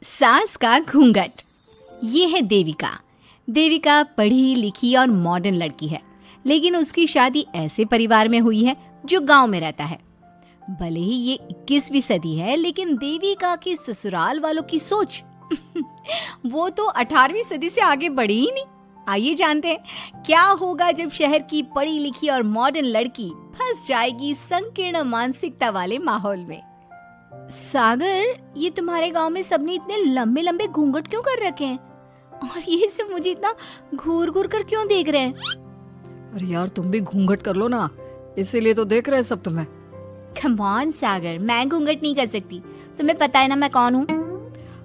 सास का घूंघट। ये है देविका। देविका पढ़ी लिखी और मॉडर्न लड़की है, लेकिन उसकी शादी ऐसे परिवार में हुई है जो गांव में रहता है। भले ही ये 21वीं सदी है, लेकिन देविका की ससुराल वालों की सोच वो तो 18वीं सदी से आगे बढ़ी ही नहीं। आइए जानते हैं क्या होगा जब शहर की पढ़ी लिखी और मॉडर्न लड़की फंस जाएगी संकीर्ण मानसिकता वाले माहौल में। सागर, ये तुम्हारे गांव में सबने इतने लंबे लंबे घूंघट क्यों कर रखे हैं? और ये सब मुझे इतना घूर घूर कर क्यों देख रहे हैं? अरे यार, तुम भी घूंघट कर लो ना, इसीलिए तो देख रहे हैं सब तुम्हें। कम ऑन सागर, मैं घूंघट नहीं कर सकती। तुम्हें पता है ना मैं कौन हूँ।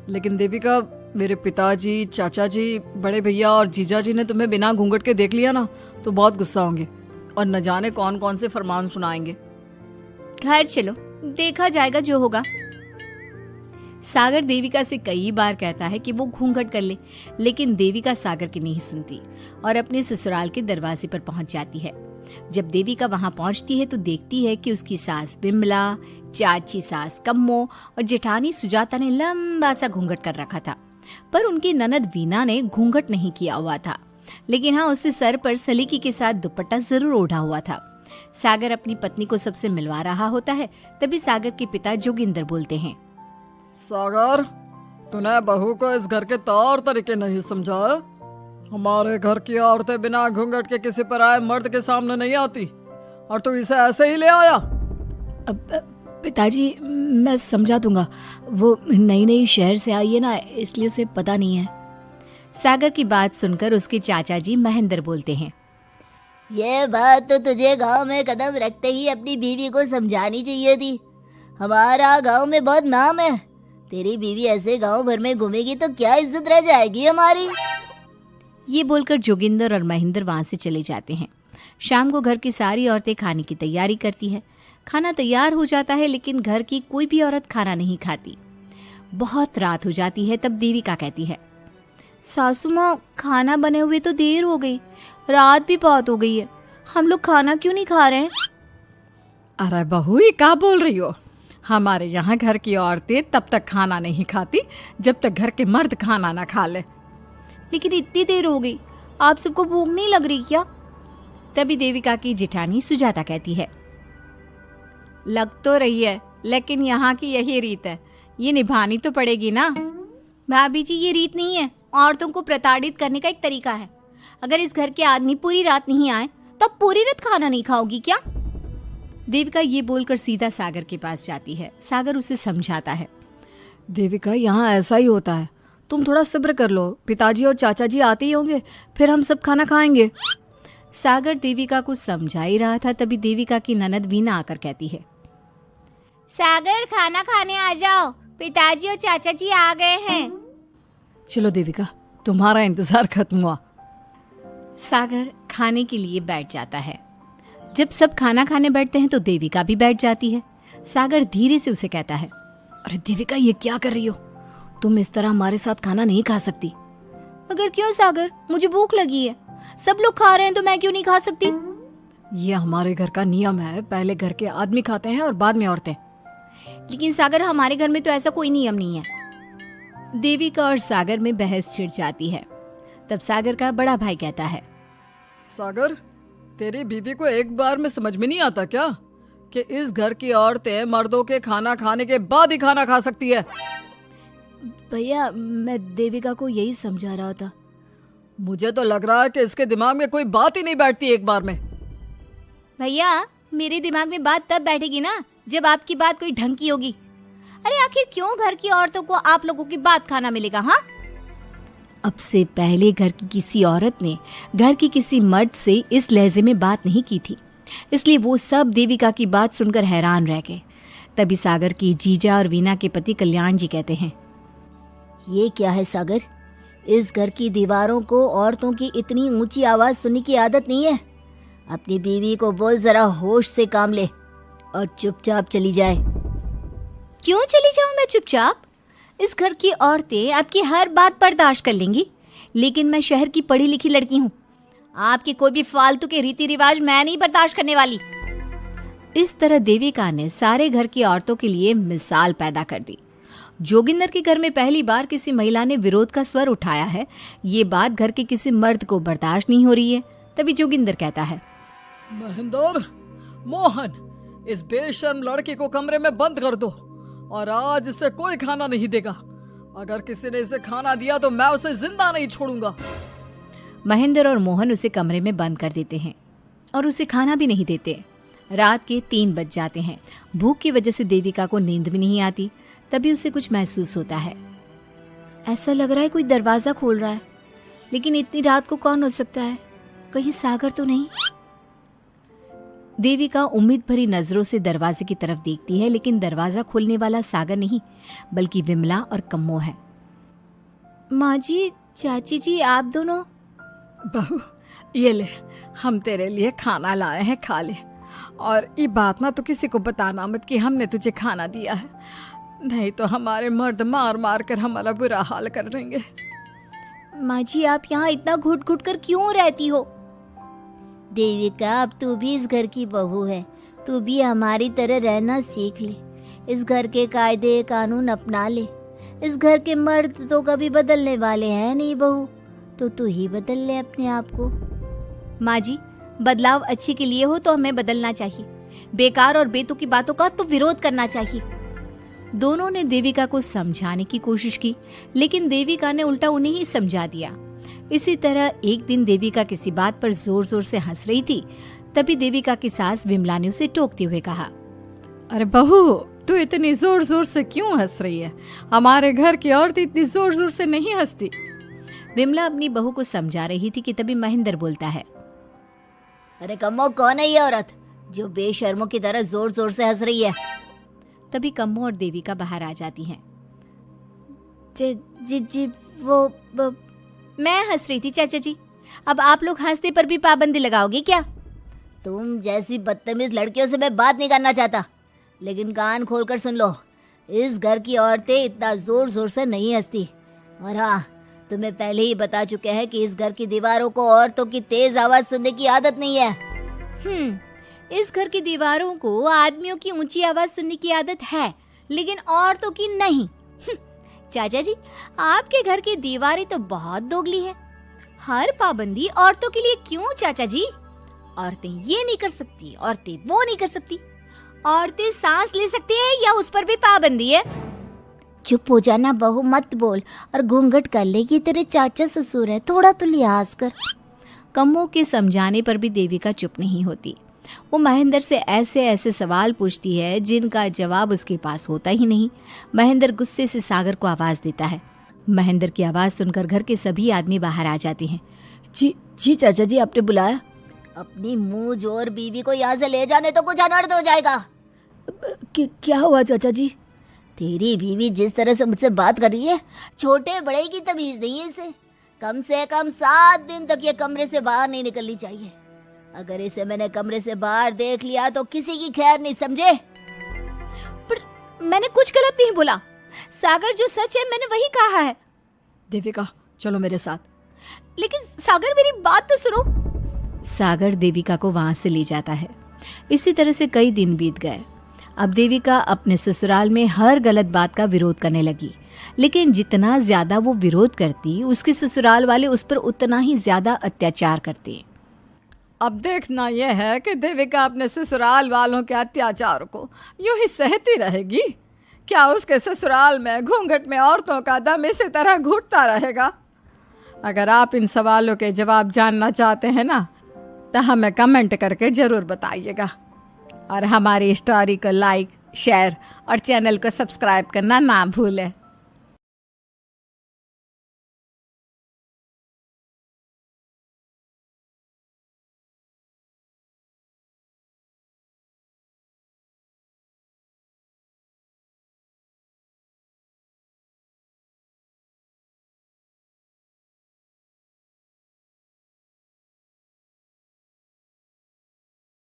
लेकिन देविका, मेरे पिताजी, चाचा जी, बड़े भैया और जीजा जी ने तुम्हें बिना घूंघट के देख लिया ना तो बहुत गुस्सा होंगे और न जाने कौन कौन से फरमान सुनाएंगे। घर चलो, देखा जाएगा जो होगा। सागर देविका से कई बार कहता है कि वो घूंघट कर ले, लेकिन देविका सागर की नहीं सुनती और अपने ससुराल के दरवाजे पर पहुंच जाती है। जब देविका वहां पहुंचती है तो देखती है कि उसकी सास बिमला, चाची सास कम्मो और जेठानी सुजाता ने लंबा सा घूंघट कर रखा था, पर उनकी ननद वीना ने घूंघट नहीं किया हुआ था। लेकिन हाँ, उसने सर पर सलीकी के साथ दुपट्टा जरूर ओढ़ा हुआ था। सागर अपनी पत्नी को सबसे मिलवा रहा होता है, तभी सागर के पिता जोगिंदर बोलते हैं, सागर, तूने बहू को इस घर के तौर तरीके नहीं समझा। हमारे घर की औरतें बिना घूंघट के किसी पर आए मर्द के सामने नहीं आती और तू इसे ऐसे ही ले आया। पिताजी, मैं समझा दूंगा। वो नई नई शहर से आई है ना, इसलिए उसे पता नहीं है। सागर की बात सुनकर उसके चाचा जी महेंद्र बोलते हैं, ये बात तो तुझे गांव में कदम रखते ही अपनी बीवी को समझानी चाहिए थी। हमारा गांव में बहुत नाम है। तेरी बीवी ऐसे गांव भर में घूमेगी तो क्या इज्जत रह जाएगी हमारी। ये बोलकर जोगिंदर और महेंद्र वहां से चले जाते हैं। शाम को घर की सारी औरतें खाने की तैयारी करती है। खाना तैयार हो जाता है, लेकिन घर की कोई भी औरत खाना नहीं खाती। बहुत रात हो जाती है, तब देविका कहती है, सासू माँ, खाना बने हुए तो देर हो गई, रात भी बहुत हो गई है, हम लोग खाना क्यों नहीं खा रहे हैं? अरे बहू, ये क्या बोल रही हो? हमारे यहाँ घर की औरतें तब तक खाना नहीं खाती जब तक घर के मर्द खाना ना खा ले। लेकिन इतनी देर हो गई, आप सबको भूख नहीं लग रही क्या? तभी देविका की जेठानी सुजाता कहती है, लग तो रही है, लेकिन यहाँ की यही रीत है, ये निभानी तो पड़ेगी ना। भाभी जी, ये रीत नहीं है, औरतों को प्रताड़ित करने का एक तरीका है। अगर इस घर के आदमी पूरी रात नहीं आए तो पूरी रात खाना नहीं खाओगी क्या? देविका ये बोलकर सीधा सागर के पास जाती है। सागर उसे समझाता है, देविका, यहाँ ऐसा ही होता है, तुम थोड़ा सब्र कर लो, पिताजी और चाचा जी आते ही होंगे, फिर हम सब खाना खाएंगे। सागर देविका को समझा ही रहा था, तभी देविका की ननद वीना आकर कहती है, सागर, खाना खाने आ जाओ, पिताजी और चाचा जी आ गए हैं। चलो देविका, तुम्हारा इंतजार खत्म हुआ। सागर खाने के लिए बैठ जाता है। जब सब खाना खाने बैठते हैं तो देविका भी बैठ जाती है। सागर धीरे से उसे कहता है, अरे देविका, ये क्या कर रही हो? तुम इस तरह हमारे साथ खाना नहीं खा सकती। मगर क्यों सागर, मुझे भूख लगी है, सब लोग खा रहे हैं तो मैं क्यों नहीं खा सकती? ये हमारे घर का नियम है, पहले घर के आदमी खाते हैं और बाद में औरतें। लेकिन सागर, हमारे घर में तो ऐसा कोई नियम नहीं है। देविका और सागर में बहस छिड़ जाती है। तब सागर का बड़ा भाई कहता है, सागर, तेरी बीवी को एक बार में समझ में नहीं आता क्या कि इस घर की औरतें मर्दों के खाना खाने के बाद ही खाना खा सकती है? भैया, मैं देविका को यही समझा रहा था। मुझे तो लग रहा है कि इसके दिमाग में कोई बात ही नहीं बैठती एक बार में। भैया, मेरे दिमाग में बात तब बैठेगी ना जब आपकी बात कोई ढंग की होगी। अरे आखिर क्यों घर की औरतों को आप लोगों की बात खाना मिलेगा? हाँ, अब से पहले घर की किसी औरत ने घर की किसी मर्द से इस लहजे में बात नहीं की थी, इसलिए वो सब देविका की बात सुनकर हैरान रह गए। तभी सागर की जीजा और वीना के पति कल्याण जी कहते हैं, ये क्या है सागर, इस घर की दीवारों को औरतों की इतनी ऊंची आवाज सुनने की आदत नहीं है। अपनी बीवी को बोल जरा होश से काम ले और चुपचाप चली जाए। क्यों चली जाऊं मैं चुपचाप? इस घर की औरतें आपकी हर बात बर्दाश्त कर लेंगी, लेकिन मैं शहर की पढ़ी लिखी लड़की हूँ। आपके कोई भी फालतू के रीति रिवाज मैं नहीं बर्दाश्त करने वाली। इस तरह देविका ने सारे घर की औरतों के लिए मिसाल पैदा कर दी जोगिंदर के घर में पहली बार किसी महिला ने विरोध का स्वर उठाया है, ये बात घर के किसी मर्द को बर्दाश्त नहीं हो रही है। तभी जोगिंदर कहता है, महेंद्र, मोहन, इस बेशर्म लड़की को कमरे में बंद कर दो और आज इसे कोई खाना नहीं देगा। अगर किसी ने इसे खाना दिया तो मैं उसे जिंदा नहीं छोड़ूंगा। महेंद्र और मोहन उसे कमरे में बंद कर देते हैं और उसे खाना भी नहीं देते। रात के 3 बज जाते हैं। भूख की वजह से देविका को नींद भी नहीं आती। तभी उसे कुछ महसूस होता है। ऐसा लग रहा है कोई दरवाजा खोल रहा है, लेकिन इतनी रात को कौन हो सकता है? कहीं सागर तो नहीं? देविका उम्मीद भरी नजरों से दरवाजे की तरफ देखती है, लेकिन दरवाजा खोलने वाला सागर नहीं बल्कि विमला और कम्मो है। माँ जी, चाची जी, आप दोनों? बहू, ये ले, हम तेरे लिए खाना लाए हैं, खा ले। और ये बात ना तो किसी को बताना मत कि हमने तुझे खाना दिया है, नहीं तो हमारे मर्द मार मार कर हमारा बुरा हाल कर देंगे। माँ जी, आप यहाँ इतना घुट घुट कर क्यों रहती हो? देविका, अब तू भी इस घर की बहू है, तू भी हमारी तरह रहना सीख ले। इस घर के कायदे कानून अपना ले। इस घर के मर्द तो कभी बदलने वाले हैं नहीं बहू, तो तू ही बदल ले अपने आप को। माँ जी, बदलाव अच्छे के लिए हो तो हमें बदलना चाहिए, बेकार और बेतुकी बातों का तो विरोध करना चाहिए। दोनों ने देविका को समझाने की कोशिश की, लेकिन देविका ने उल्टा उन्हें ही समझा दिया। इसी तरह एक दिन देविका किसी बात पर जोर जोर से हंस रही थी। तभी देविका की सास विमला ने उसे टोकते हुए कहा, अरे बहू, तू इतनी जोर जोर से क्यों हंस रही है? हमारे घर की औरत इतनी जोर जोर से नहीं हंसती। विमला अपनी बहू को समझा रही थी कि तभी महेंद्र बोलता है, अरे कम्मो, कौन है ये औरत जो बेशर्मों की तरह जोर जोर से हंस रही है? तभी कम्मो और देविका बाहर आ जाती हैं। जी वो मैं हंस रही थी चाचा जी, अब आप लोग हंसने पर भी पाबंदी लगाओगे क्या? तुम जैसी बदतमीज लड़कियों से मैं बात नहीं करना चाहता, लेकिन कान खोलकर सुन लो, इस घर की औरतें इतना जोर जोर से नहीं हंसती। और हाँ, तुम्हें पहले ही बता चुके हैं कि इस घर की दीवारों को औरतों की तेज आवाज सुनने की आदत नहीं है। इस घर की दीवारों को आदमियों की ऊंची आवाज सुनने की आदत है, लेकिन औरतों की नहीं। चाचा जी, आपके घर की दीवारें तो बहुत दोगली है। हर पाबंदी औरतों के लिए क्यों चाचा जी? औरतें ये नहीं कर सकती, औरतें वो नहीं कर सकती। औरतें सांस ले सकती है या उस पर भी पाबंदी है? चुप हो जाना बहू, मत बोल और घूंघट कर ले। ये तेरे चाचा ससुर है, थोड़ा तो लिहाज कर। कम्मो के समझाने पर भी देविका चुप नहीं होती। वो महेंद्र से ऐसे ऐसे सवाल पूछती है जिनका जवाब उसके पास होता ही नहीं। महेंद्र गुस्से से सागर को आवाज देता है। महेंद्र की आवाज सुनकर घर के सभी आदमी बाहर आ जाते हैं। जी चाचा जी, आपने बुलाया? अपनी मुंह जोर बीवी को यहाँ से ले जाने तो कुछ अनर्थ हो जाएगा। क्या हुआ चाचा जी? तेरी बीवी जिस तरह से मुझसे बात कर रही है, छोटे बड़े की तमीज नहीं है इसे। कम से कम 7 दिन तक ये कमरे से बाहर नहीं निकलनी चाहिए। अगर इसे मैंने कमरे से बाहर देख लिया तो किसी की खैर नहीं, समझे? पर मैंने कुछ गलत नहीं बोला। सागर, जो सच है मैंने वही कहा है। देविका, चलो मेरे साथ। लेकिन सागर, मेरी बात तो सुनो। सागर देविका को वहां से ले जाता है। इसी तरह से कई दिन बीत गए। अब देविका अपने ससुराल में हर गलत बात का विरोध करने लगी, लेकिन जितना ज्यादा वो विरोध करती, उसके ससुराल वाले उस पर उतना ही ज्यादा अत्याचार करते। अब देखना यह है कि देविका अपने ससुराल वालों के अत्याचार को यूं ही सहती रहेगी। क्या उसके ससुराल में घूंघट में औरतों का दम इसी तरह घुटता रहेगा? अगर आप इन सवालों के जवाब जानना चाहते हैं ना, तो हमें कमेंट करके ज़रूर बताइएगा। और हमारी स्टोरी को लाइक, शेयर और चैनल को सब्सक्राइब करना ना भूलें।